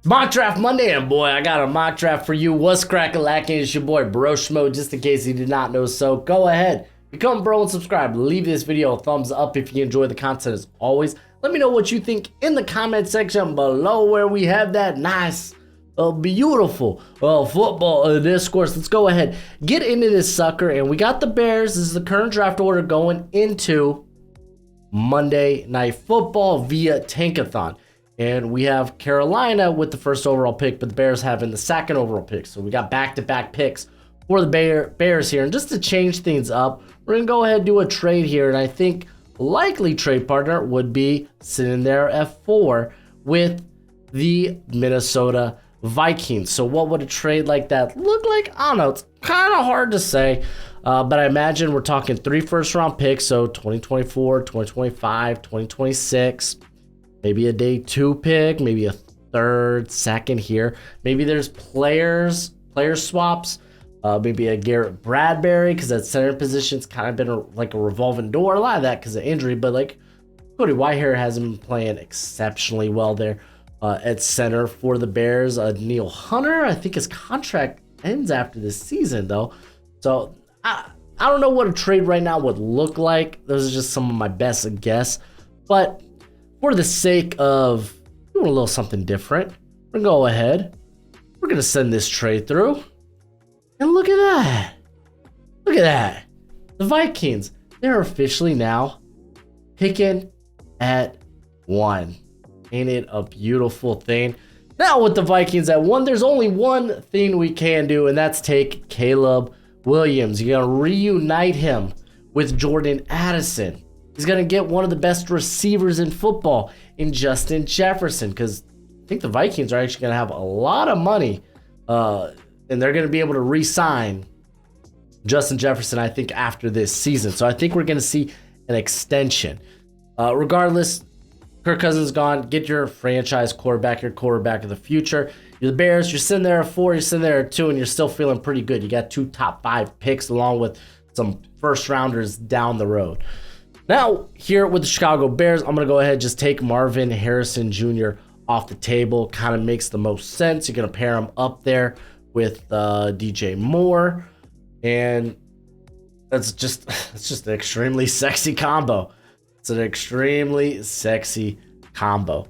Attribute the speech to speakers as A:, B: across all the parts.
A: Mock Draft Monday, and boy, I got a mock draft for you. What's crackin'-lackin'? It's your boy Broshmo, just in case you did not know so. Go ahead, become bro and subscribe. Leave this video a thumbs up if you enjoy the content as always. Let me know what you think in the comment section below where we have that nice, beautiful football discourse. Let's go ahead, get into this sucker, and we got the Bears. This is the current draft order going into Monday Night Football via Tankathon. And we have Carolina with the first overall pick, but the Bears having the second overall pick. So we got back-to-back picks for the Bears here. And just to change things up, we're going to go ahead and do a trade here. And I think likely trade partner would be sitting there at 4 with the Minnesota Vikings. So what would a trade like that look like? I don't know. It's kind of hard to say. But I imagine we're talking 3 first-round picks. So 2024, 2025, 2026. Maybe a day 2 pick, maybe a third, second here. Maybe there's player swaps. Maybe a Garrett Bradbury, because that center position's kind of been like a revolving door. A lot of that because of injury, but like Cody Whitehair hasn't been playing exceptionally well there at center for the Bears. Neil Hunter, I think his contract ends after this season though. So I don't know what a trade right now would look like. Those are just some of my best guess. But for the sake of doing a little something different, we're going to go ahead. We're going to send this trade through. And look at that. Look at that. The Vikings, they're officially now picking at 1. Ain't it a beautiful thing? Now with the Vikings at 1, there's only one thing we can do, and that's take Caleb Williams. You're going to reunite him with Jordan Addison. He's going to get one of the best receivers in football in Justin Jefferson, because I think the Vikings are actually going to have a lot of money, and they're going to be able to re-sign Justin Jefferson, I think, after this season. So I think we're going to see an extension. Regardless, Kirk Cousins is gone. Get your franchise quarterback, your quarterback of the future. You're the Bears. You're sitting there at 4. You're sitting there at 2, and you're still feeling pretty good. You got 2 top 5 picks along with some first-rounders down the road. Now, here with the Chicago Bears, I'm going to go ahead and just take Marvin Harrison Jr. off the table. Kind of makes the most sense. You're going to pair him up there with DJ Moore. And it's just an extremely sexy combo. It's an extremely sexy combo.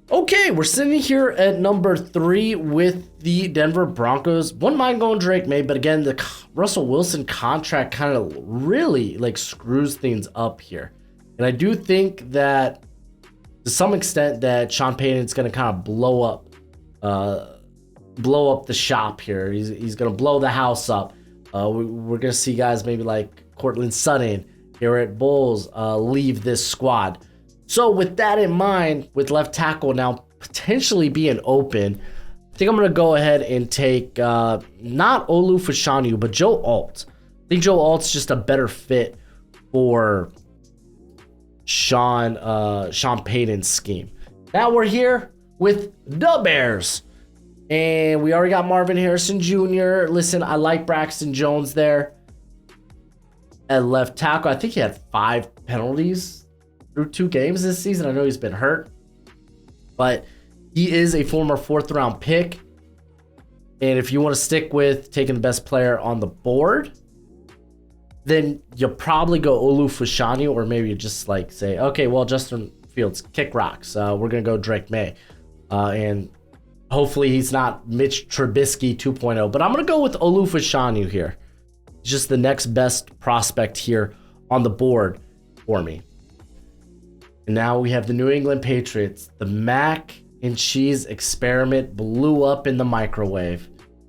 A: Okay, we're sitting here at number 3 with the Denver Broncos. Wouldn't mind going Drake Maye, but again, the Russell Wilson contract kind of really like screws things up here. And I do think that to some extent that Sean Payton's going to kind of blow up the shop here. He's going to blow the house up. We're going to see guys maybe like Cortland Sutton, Garrett Bowles leave this squad. So with that in mind, with left tackle now potentially being open, I think I'm going to go ahead and take not Olu Fashanu, but Joe Alt. I think Joe Alt's just a better fit for Sean Payton's scheme. Now we're here with the Bears. And we already got Marvin Harrison Jr. Listen, I like Braxton Jones there at left tackle. I think he had 5 penalties through 2 games this season. I know he's been hurt, but he is a former 4th-round pick. And if you want to stick with taking the best player on the board, then you'll probably go Olu Fashanu, or maybe you just like say, okay, well, Justin Fields, kick rocks. We're going to go Drake Maye. And hopefully he's not Mitch Trubisky 2.0, but I'm going to go with Olu Fashanu here. Just the next best prospect here on the board for me. And now we have the New England Patriots. The mac and cheese experiment blew up in the microwave.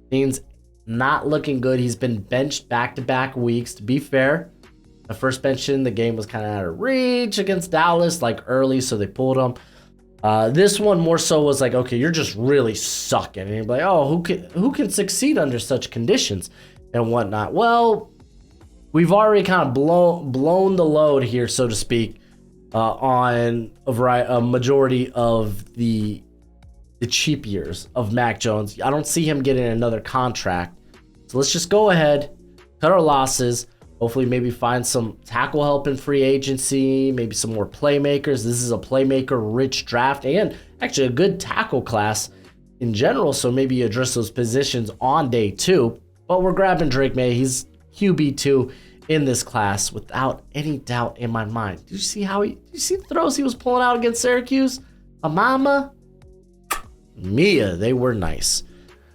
A: Things not looking good. He's been benched back-to-back weeks. To be fair, the first bench in the game was kind of out of reach against Dallas, like early, so they pulled him. This one more so was like, okay, you're just really sucking. And you're like, oh, who can succeed under such conditions and whatnot? Well, we've already kind of blown the load here, so to speak, on a majority of the cheap years of Mac Jones. I don't see him getting another contract. So let's just go ahead, cut our losses, hopefully maybe find some tackle help in free agency, maybe some more playmakers. This is a playmaker-rich draft and actually a good tackle class in general, so maybe address those positions on day 2. But we're grabbing Drake Maye. He's QB2 in this class without any doubt in my mind. Did you see the throws he was pulling out against Syracuse? Mama Mia, they were nice.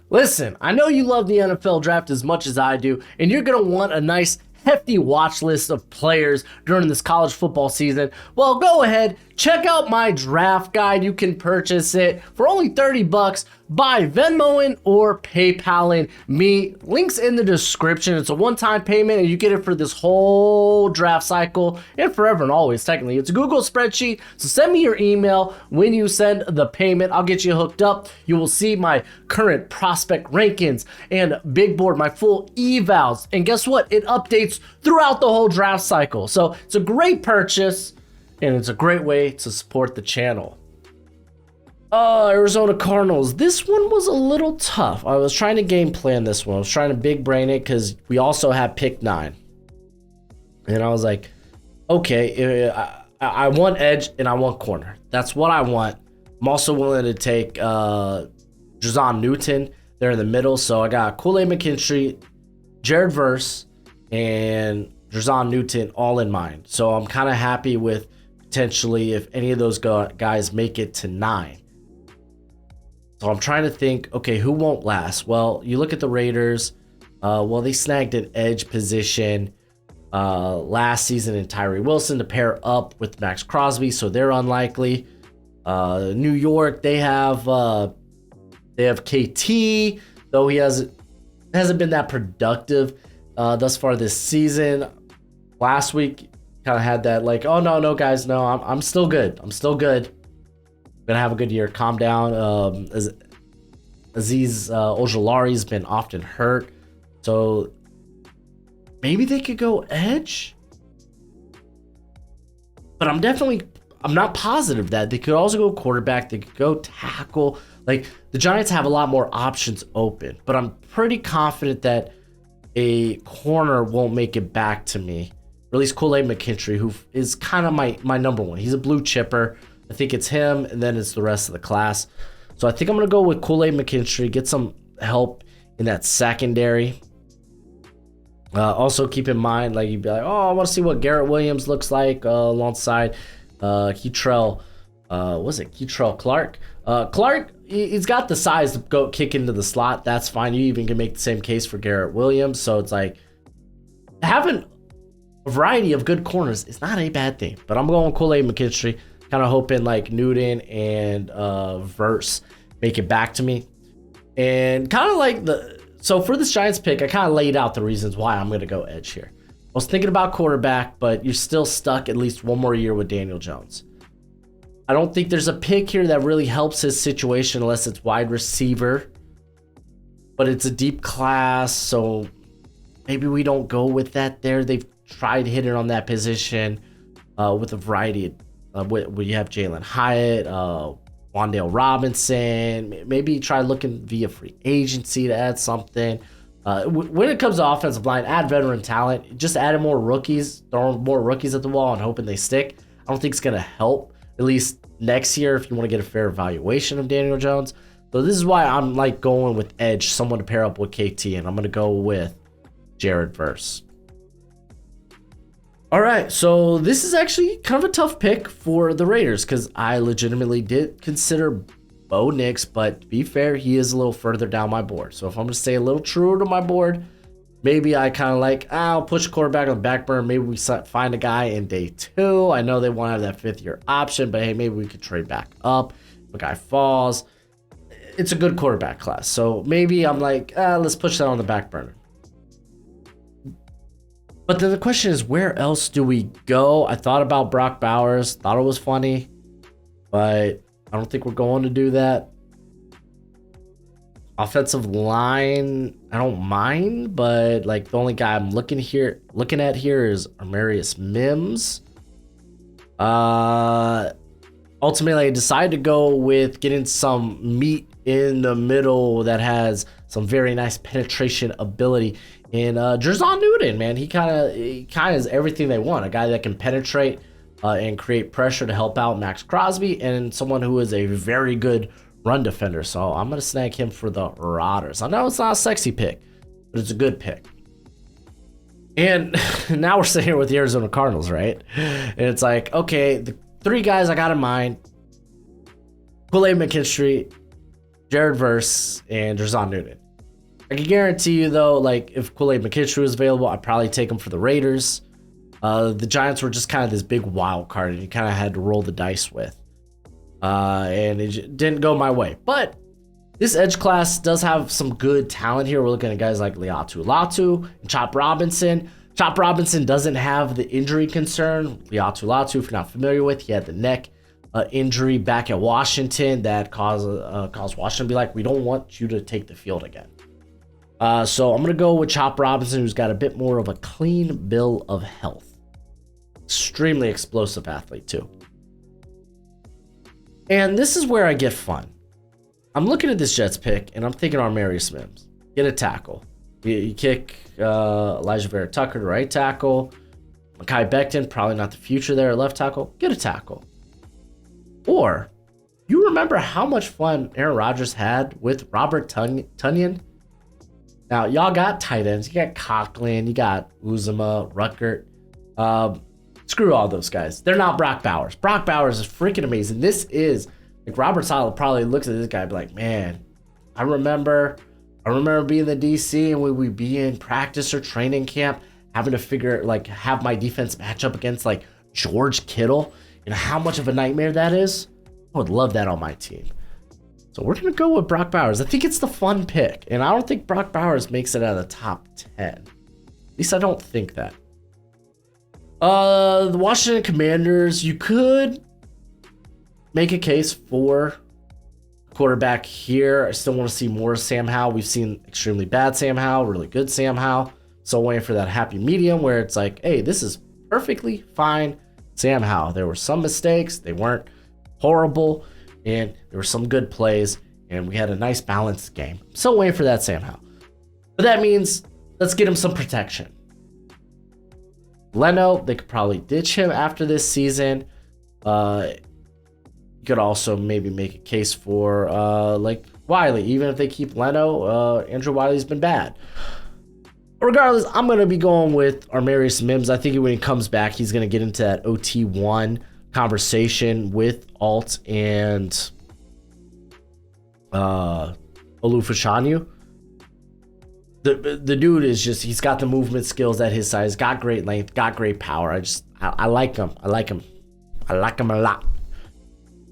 A: Listen, I know you love the NFL draft as much as I do, and you're going to want a nice hefty watch list of players during this college football season. Well, go ahead, check out my draft guide. You can purchase it for only $30 by Venmoing or PayPaling me. Links in the description. It's a one-time payment and you get it for this whole draft cycle and forever and always. Technically, it's a Google spreadsheet. So send me your email when you send the payment. I'll get you hooked up. You will see my current prospect rankings and big board, my full evals. And guess what? It updates throughout the whole draft cycle. So it's a great purchase and it's a great way to support the channel. Arizona Cardinals. This one was a little tough. I was trying to game plan this one. I was trying to big brain it because we also had pick 9. And I was like, okay, I want edge and I want corner. That's what I want. I'm also willing to take Drazon Newton there in the middle. So I got Kool-Aid McKinstry, Jared Verse, and Drazon Newton all in mind. So I'm kind of happy with potentially if any of those guys make it to 9. So I'm trying to think, okay, who won't last? Well, you look at the Raiders. Well, they snagged an edge position last season in Tyree Wilson to pair up with Max Crosby, so they're unlikely. New York, they have KT, though he hasn't been that productive thus far this season. Last week, kind of had that like, oh no guys, no, I'm still good. I'm still good. Gonna have a good year. Calm down. Aziz Ojulari's been often hurt, so maybe they could go edge. But I'm not positive that they could also go quarterback. They could go tackle. Like the Giants have a lot more options open, but I'm pretty confident that a corner won't make it back to me. Or at least Kool-Aid McKinstry, who is kind of my number one. He's a blue chipper. I think it's him, and then it's the rest of the class. So I think I'm going to go with Kool-Aid McKinstry, get some help in that secondary. Also, keep in mind, like, you'd be like, oh, I want to see what Garrett Williams looks like alongside Keitrell Clark. Clark, he's got the size to go kick into the slot. That's fine. You even can make the same case for Garrett Williams. So it's like having a variety of good corners is not a bad thing. But I'm going Kool-Aid McKinstry. Kind of hoping like Newton and Verse make it back to me. And kind of like so for this Giants pick, I kind of laid out the reasons why I'm going to go edge here. I was thinking about quarterback, but you're still stuck at least one more year with Daniel Jones. I don't think there's a pick here that really helps his situation unless it's wide receiver. But it's a deep class, so maybe we don't go with that there. They've tried hitting on that position with a variety of where you have Jalen Hyatt, Wan'Dale Robinson. Maybe try looking via free agency to add something. When it comes to offensive line, add veteran talent. Just adding more rookies, throwing more rookies at the wall and hoping they stick. I don't think it's going to help, at least next year, if you want to get a fair evaluation of Daniel Jones. So this is why I'm like going with edge, someone to pair up with KT, and I'm going to go with Jared Verse. All right, so this is actually kind of a tough pick for the Raiders because I legitimately did consider Bo Nix, but to be fair, he is a little further down my board. So if I'm going to stay a little truer to my board, maybe I kind of like, I'll push a quarterback on the back burner. Maybe we find a guy in day 2. I know they want to have that 5th-year option, but hey, maybe we could trade back up. If a guy falls, it's a good quarterback class. So maybe I'm like, let's push that on the back burner. But then the question is, where else do we go? I thought about Brock Bowers, thought it was funny, but I don't think we're going to do that. Offensive line, I don't mind, but like the only guy I'm looking at here is Amarius Mims. Ultimately, I decided to go with getting some meat in the middle that has some very nice penetration ability in Drazon Newton, man. He kind of is everything they want. A guy that can penetrate and create pressure to help out Max Crosby, and someone who is a very good run defender. So I'm going to snag him for the Raiders. I know it's not a sexy pick, but it's a good pick. And now we're sitting here with the Arizona Cardinals, right? And it's like, okay, the 3 guys I got in mind: Kool-Aid McKinstry, Jared Verse, and Drazon Newton. I can guarantee you, though, like, if Kool-Aid McKinstry was available, I'd probably take him for the Raiders. The Giants were just kind of this big wild card, and you kind of had to roll the dice with. And it didn't go my way. But this edge class does have some good talent here. We're looking at guys like Liatu Latu and Chop Robinson. Chop Robinson doesn't have the injury concern. Liatu Latu, if you're not familiar with, he had the neck injury back at Washington that caused Washington to be like, we don't want you to take the field again. So I'm going to go with Chop Robinson, who's got a bit more of a clean bill of health. Extremely explosive athlete, too. And this is where I get fun. I'm looking at this Jets pick, and I'm thinking Armarius Mims. Get a tackle. You kick Elijah Vera Tucker to right tackle. Mekhi Becton, probably not the future there at left tackle. Get a tackle. Or, you remember how much fun Aaron Rodgers had with Robert Tonyan? Now, y'all got tight ends. You got Coughlin, you got Uzomah, Ruckert. Screw all those guys. They're not Brock Bowers. Brock Bowers is freaking amazing. This is, like, Robert Saleh probably looks at this guy and be like, man, I remember being the DC and we'd be in practice or training camp having to have my defense match up against, like, George Kittle. You know how much of a nightmare that is? I would love that on my team. So we're going to go with Brock Bowers. I think it's the fun pick, and I don't think Brock Bowers makes it out of the top 10. At least I don't think that. The Washington Commanders, you could make a case for quarterback here. I still want to see more Sam Howell. We've seen extremely bad Sam Howell, really good Sam Howell. So waiting for that happy medium where it's like, hey, this is perfectly fine Sam Howell. There were some mistakes. They weren't horrible. And there were some good plays. And we had a nice balanced game. So waiting for that Sam Howell. But that means let's get him some protection. Leno, they could probably ditch him after this season. You could also maybe make a case for like Wiley. Even if they keep Leno, Andrew Wiley's been bad. Regardless, I'm going to be going with Armarius Mims. I think when he comes back, he's going to get into that OT1 conversation with Alt and Olufashanu. The dude is just, he's got the movement skills at his size, got great length, got great power. I like him. I like him a lot.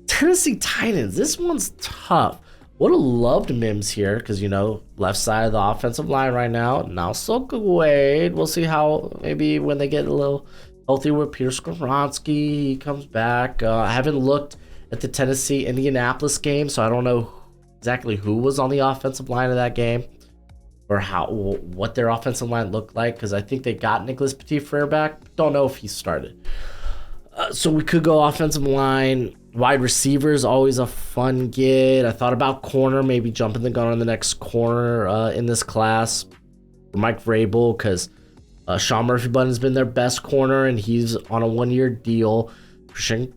A: Tennessee Titans, this one's tough. Would have loved Mims here because, you know, left side of the offensive line right now. Now, so Wade. We'll see how maybe when they get a little healthy with Peter Skoronski, he comes back. I haven't looked at the Tennessee-Indianapolis game, so I don't know exactly who was on the offensive line of that game or what their offensive line looked like because I think they got Nicholas Petit-Frere back. Don't know if he started. So we could go offensive line. Wide receiver is always a fun get. I thought about corner, maybe jumping the gun on the next corner in this class. Mike Vrabel, because Sean Murphy-Bunting's been their best corner, and he's on a one-year deal. Christian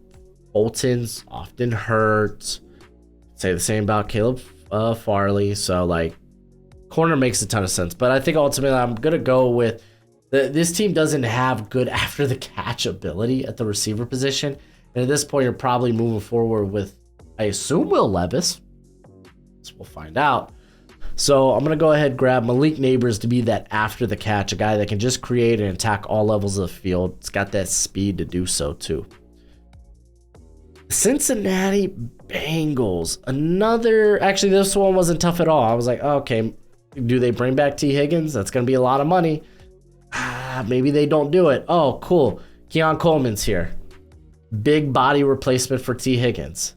A: Bolton's often hurt. Say the same about Caleb Farley. So, like, corner makes a ton of sense. But I think ultimately I'm going to go with this team doesn't have good after-the-catch ability at the receiver position. And at this point, you're probably moving forward with, I assume, Will Levis. So we'll find out. So I'm going to go ahead and grab Malik Neighbors to be that after the catch, a guy that can just create and attack all levels of the field. It's got that speed to do so, too. Cincinnati Bengals. Actually, this one wasn't tough at all. I was like, oh, okay, do they bring back T. Higgins? That's going to be a lot of money. Maybe they don't do it. Oh, cool. Keon Coleman's here. Big body replacement for T. Higgins.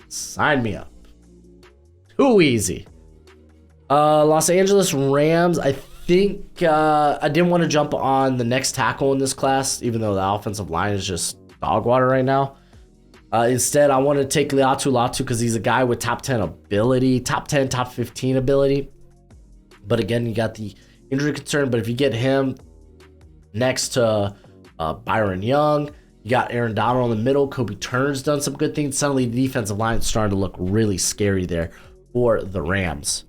A: Sign me up. Too easy. Los Angeles Rams. I think I didn't want to jump on the next tackle in this class, even though the offensive line is just dog water right now. Instead, I want to take Liatu Latu because he's a guy with top 10 ability, top 10, top 15 ability. But again, you got the injury concern. But if you get him next to Byron Young, You got Aaron Donald in the middle. Kobe Turner's done some good things. Suddenly, the defensive line is starting to look really scary there for the Rams.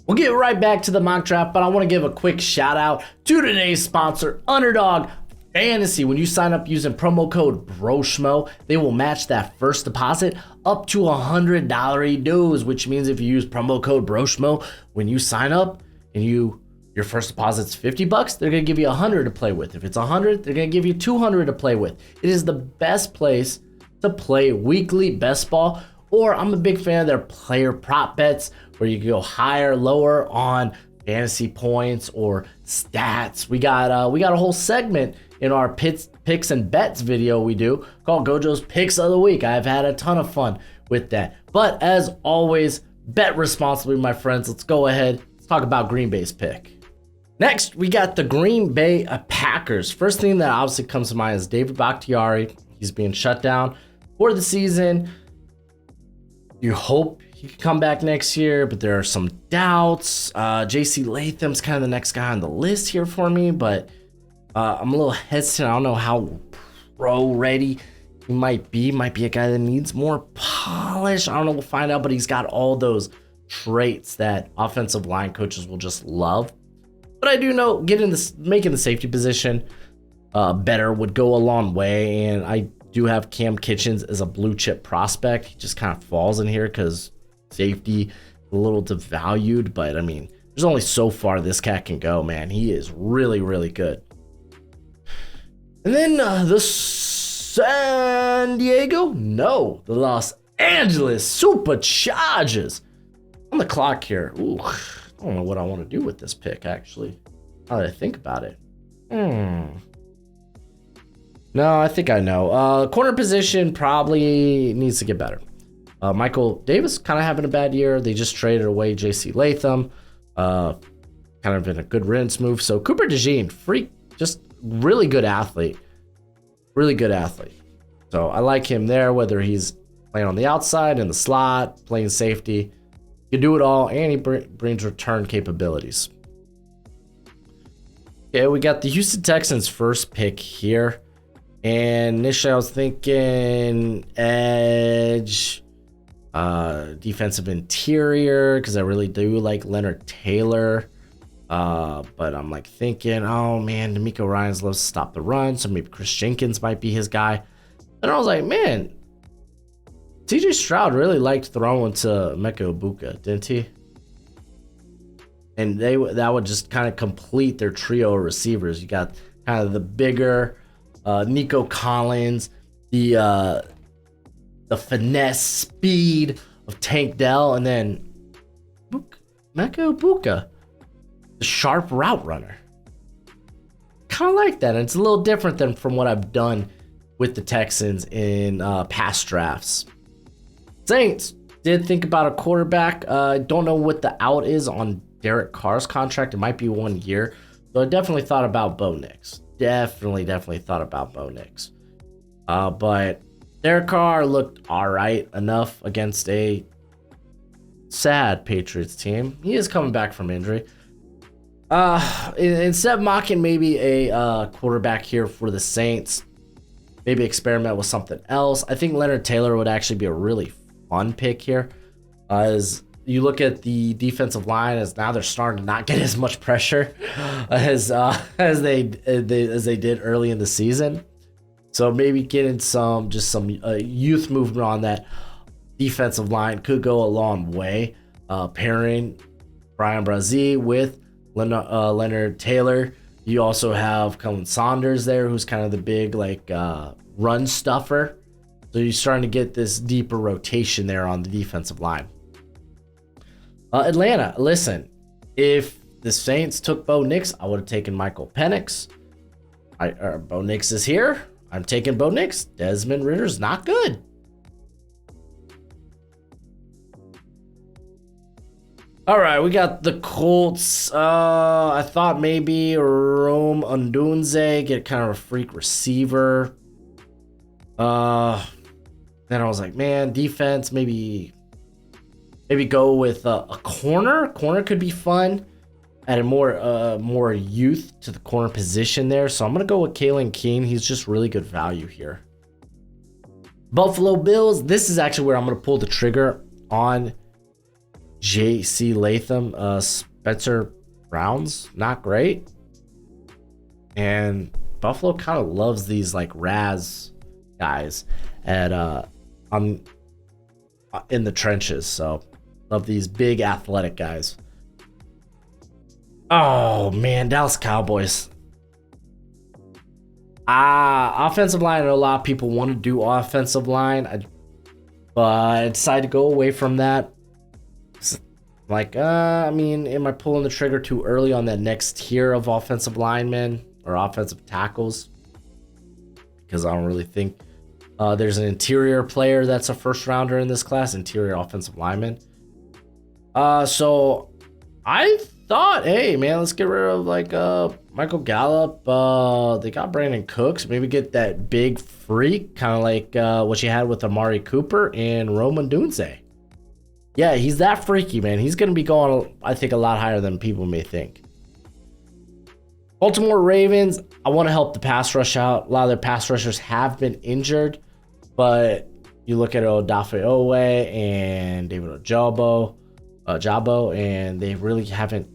A: We'll get right back to the mock draft, but I want to give a quick shout out to today's sponsor, Underdog Fantasy. When you sign up using promo code Broshmo, they will match that first deposit up to $100 dues, which means if you use promo code Broshmo when you sign up and your first deposit's $50, they're going to give you $100 to play with. If it's $100, they're going to give you $200 to play with. It is the best place to play weekly best ball, or I'm a big fan of their player prop bets where you can go higher, lower on fantasy points or stats. We got a whole segment in our picks and bets video we do called Gojo's Picks of the Week. I've had a ton of fun with that. But as always, bet responsibly, my friends. Let's go ahead. Let's talk about Green Bay's pick. Next, we got the Green Bay Packers. First thing that obviously comes to mind is David Bakhtiari. He's being shut down for the season. You hope he can come back next year, but there are some doubts. JC Latham's kind of the next guy on the list here for me, but I'm a little hesitant. I don't know how pro ready he might be. Might be a guy that needs more polish. I don't know. We'll find out, but he's got all those traits that offensive line coaches will just love. But I do know making the safety position better would go a long way, and I do have Cam Kitchens as a blue chip prospect. He just kind of falls in here because safety a little devalued, but I mean, there's only so far this cat can go, man. He is really, really good. And then the the Los Angeles Superchargers on the clock here. Ooh, I don't know what I want to do with this pick, actually. Now that I think about it. No, I think I know. Corner position probably needs to get better. Michael Davis kind of having a bad year. They just traded away JC Latham. Kind of in a good riddance move. So Cooper DeJean, just really good athlete. Really good athlete. So I like him there, whether he's playing on the outside, in the slot, playing safety. You can do it all, and he brings return capabilities. Okay, we got the Houston Texans first pick here. And initially I was thinking edge, defensive interior, because I really do like Leonard Taylor. But I'm like thinking, oh man, D'Amico Ryans loves to stop the run, so maybe Chris Jenkins might be his guy. And I was like, man, CJ Stroud really liked throwing to Emeka Egbuka, didn't he? And that would just kind of complete their trio of receivers. You got kind of the bigger Nico Collins, the finesse speed of Tank Dell, and then Emeka Egbuka, the sharp route runner. Kind of like that, and it's a little different than from what I've done with the Texans in past drafts. Saints did think about a quarterback. I don't know what the out is on Derek Carr's contract. It might be 1 year. So I definitely thought about Bo Nix. Definitely thought about Bo Nix. But Derek Carr looked all right enough against a sad Patriots team. He is coming back from injury. Instead of mocking maybe a quarterback here for the Saints, maybe experiment with something else. I think Leonard Taylor would actually be a really fun pick here. As you look at the defensive line, as now they're starting to not get as much pressure as they did early in the season. So maybe getting some youth movement on that defensive line could go a long way. Pairing Brian Brazee with Leonard Taylor. You also have Cullen Saunders there, who's kind of the big run stuffer. So you're starting to get this deeper rotation there on the defensive line. Atlanta, listen, if the Saints took Bo Nix, I would have taken Michael Penix. Bo Nix is here. I'm taking Bo Nix. Desmond Ritter's not good. All right, we got the Colts. I thought maybe Rome Odunze, get kind of a freak receiver. Then I was like, man, defense, maybe go with a corner. Corner could be fun. Add more youth to the corner position there. So I'm going to go with Kalen Keene. He's just really good value here. Buffalo Bills. This is actually where I'm going to pull the trigger on J.C. Latham. Spencer Brown's not great. And Buffalo kind of loves these like Raz guys at in the trenches. So love these big athletic guys. Oh man, Dallas Cowboys. Offensive line. I know a lot of people want to do offensive line, but I decided to go away from that. Like, I mean, am I pulling the trigger too early on that next tier of offensive linemen or offensive tackles? Because I don't really think there's an interior player that's a first rounder in this class, interior offensive lineman. So I thought, hey man, let's get rid of like Michael Gallup. They got Brandon Cooks. Maybe get that big freak, kind of like what you had with Amari Cooper and Roman Dunze. Yeah, he's that freaky, man. He's going to be going, I think, a lot higher than people may think. Baltimore Ravens, I want to help the pass rush out. A lot of their pass rushers have been injured, but you look at Odafe Owe and David Ojabo, and they really haven't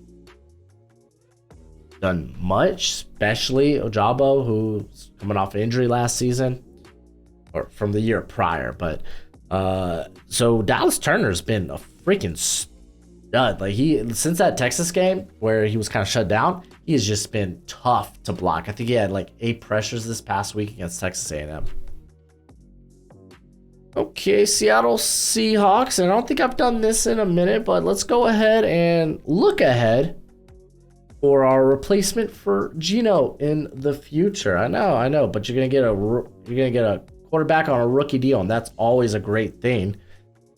A: done much, especially Ojabo, who's coming off injury last season, or from the year prior, but so Dallas Turner's been a freaking stud. Like since that Texas game where he was kind of shut down, he has just been tough to block. I think he had like 8 pressures this past week against Texas A&M. Okay, Seattle Seahawks, and I don't think I've done this in a minute, but let's go ahead and look ahead for our replacement for Geno in the future. I know, but you're gonna get a quarterback on a rookie deal, and that's always a great thing.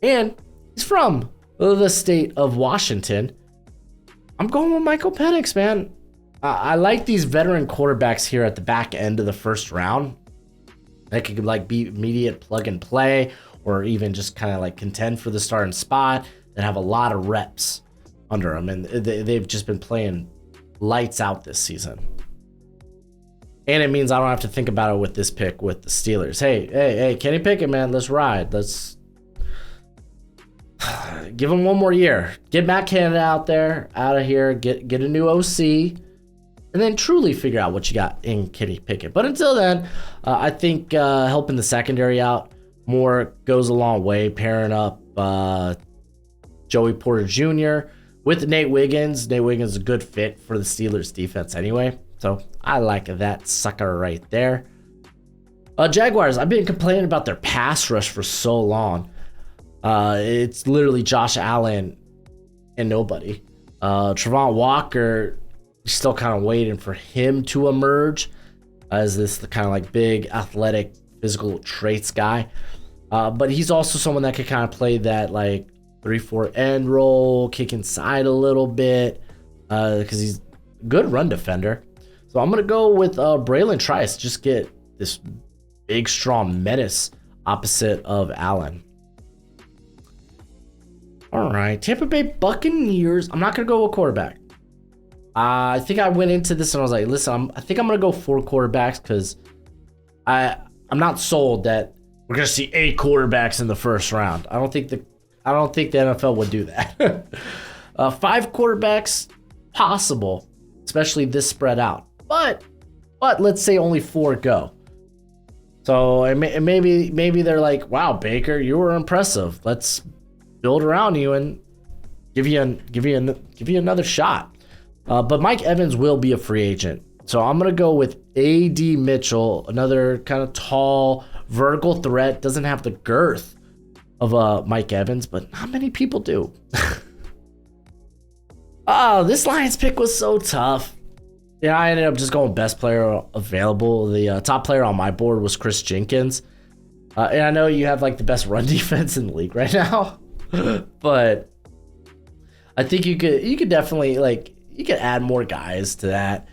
A: And he's from the state of Washington. I'm going with Michael Penix, man. I like these veteran quarterbacks here at the back end of the first round. That could like be immediate plug and play, or even just kind of like contend for the starting spot, that have a lot of reps under them, and they've just been playing lights out this season. And it means I don't have to think about it with this pick with the Steelers. Hey, Kenny Pickett, man, let's ride. Let's give him one more year. Get Matt Canada out of here. Get a new OC, and then truly figure out what you got in Kenny Pickett. But until then, I think helping the secondary out more goes a long way. Pairing up Joey Porter Jr. with Nate Wiggins. Nate Wiggins is a good fit for the Steelers defense anyway. So I like that sucker right there. Jaguars, I've been complaining about their pass rush for so long. It's literally Josh Allen and nobody. Trevon Walker, still kind of waiting for him to emerge as the kind of like big athletic physical traits guy. But he's also someone that could kind of play that like 3-4 end role, kick inside a little bit, because he's a good run defender. So I'm going to go with Braylon Trice. Just get this big, strong menace opposite of Allen. All right. Tampa Bay Buccaneers. I'm not going to go with quarterback. I think I went into this and I was like, listen, I think I'm going to go 4 quarterbacks because I'm not sold that we're going to see 8 quarterbacks in the first round. I don't think the NFL would do that. 5 quarterbacks, possible, especially this spread out. But let's say only 4 go. So maybe they're like, wow, Baker, you were impressive. Let's build around you and give you another shot. But Mike Evans will be a free agent. So I'm going to go with A.D. Mitchell, another kind of tall, vertical threat. Doesn't have the girth of Mike Evans, but not many people do. Oh, this Lions pick was so tough. Yeah, I ended up just going best player available. The top player on my board was Chris Jenkins. And I know you have like the best run defense in the league right now, but I think you could definitely like, you could add more guys to that.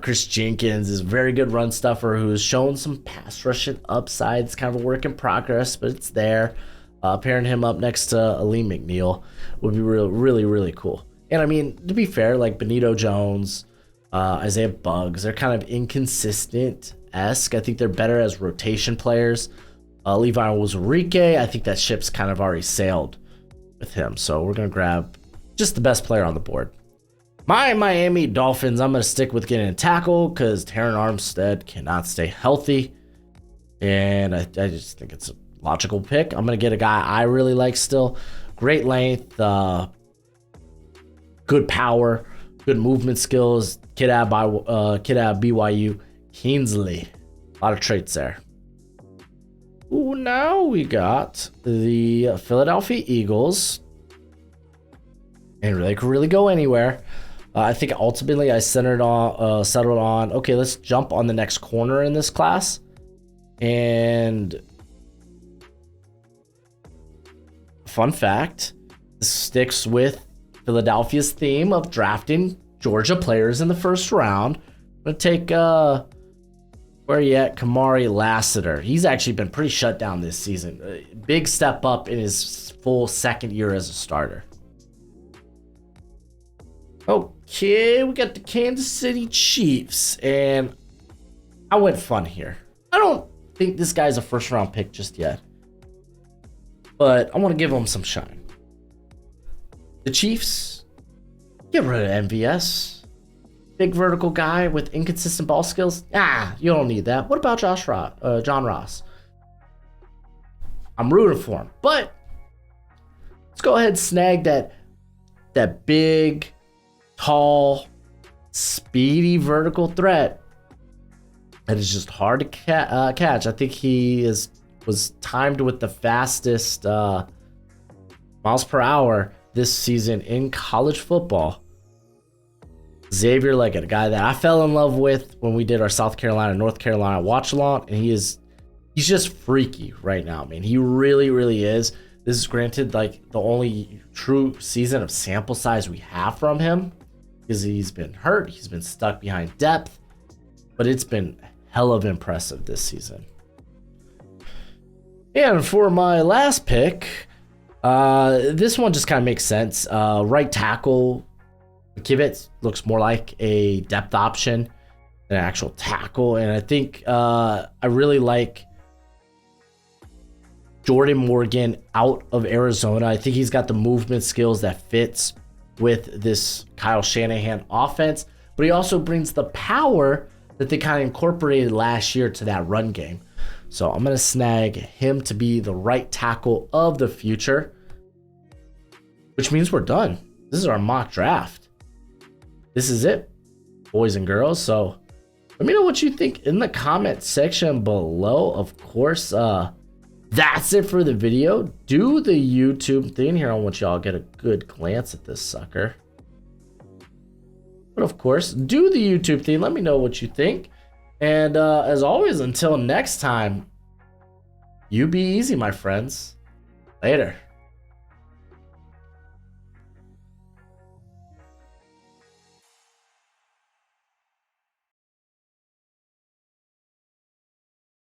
A: Chris Jenkins is a very good run stuffer who's shown some pass rushing upside. It's kind of a work in progress, but it's there. Pairing him up next to Aleem McNeil would be really, really cool. And I mean, to be fair, like Benito Jones, Isaiah Buggs, they're kind of inconsistent-esque. I think they're better as rotation players. Levi Onwuzurike, I think that ship's kind of already sailed with him. So we're going to grab just the best player on the board. My Miami Dolphins, I'm going to stick with getting a tackle because Terron Armstead cannot stay healthy. And I just think it's a logical pick. I'm going to get a guy I really like still. Great length, good power, good movement skills. Kid out BYU, Kingsley. A lot of traits there. Ooh, now we got the Philadelphia Eagles. And they could really go anywhere. I think ultimately I settled on, okay, let's jump on the next corner in this class. And fun fact, this sticks with Philadelphia's theme of drafting Georgia players in the first round. I'm going to take, where are you at? Kamari Lassiter. He's actually been pretty shut down this season. Big step up in his full second year as a starter. Okay, we got the Kansas City Chiefs, and I went fun here. I don't think this guy's a first round pick just yet, but I want to give him some shine. The Chiefs, get rid of MVS. Big vertical guy with inconsistent ball skills. You don't need that. What about John Ross? I'm rooting for him, but let's go ahead and snag that big, tall, speedy vertical threat that is just hard to catch. I think he was timed with the fastest miles per hour this season in college football. Xavier Leggett, a guy that I fell in love with when we did our South Carolina, North Carolina watch along, and he's just freaky right now, man. He really, really is. This is granted like the only true season of sample size we have from him because he's been hurt, he's been stuck behind depth, but it's been hell of impressive this season. And for my last pick, this one just kind of makes sense. Right tackle, Kivitz looks more like a depth option than an actual tackle, and I think I really like Jordan Morgan out of Arizona. I think he's got the movement skills that fits with this Kyle Shanahan offense, but he also brings the power that they kind of incorporated last year to that run game. So I'm going to snag him to be the right tackle of the future, which means we're done. This is our mock draft. This is it, boys and girls. So let me know what you think in the comment section below. Of course, that's it for the video. Do the YouTube thing here. I want y'all to get a good glance at this sucker. But of course, do the YouTube thing. Let me know what you think. And as always, until next time, you be easy, my friends. Later.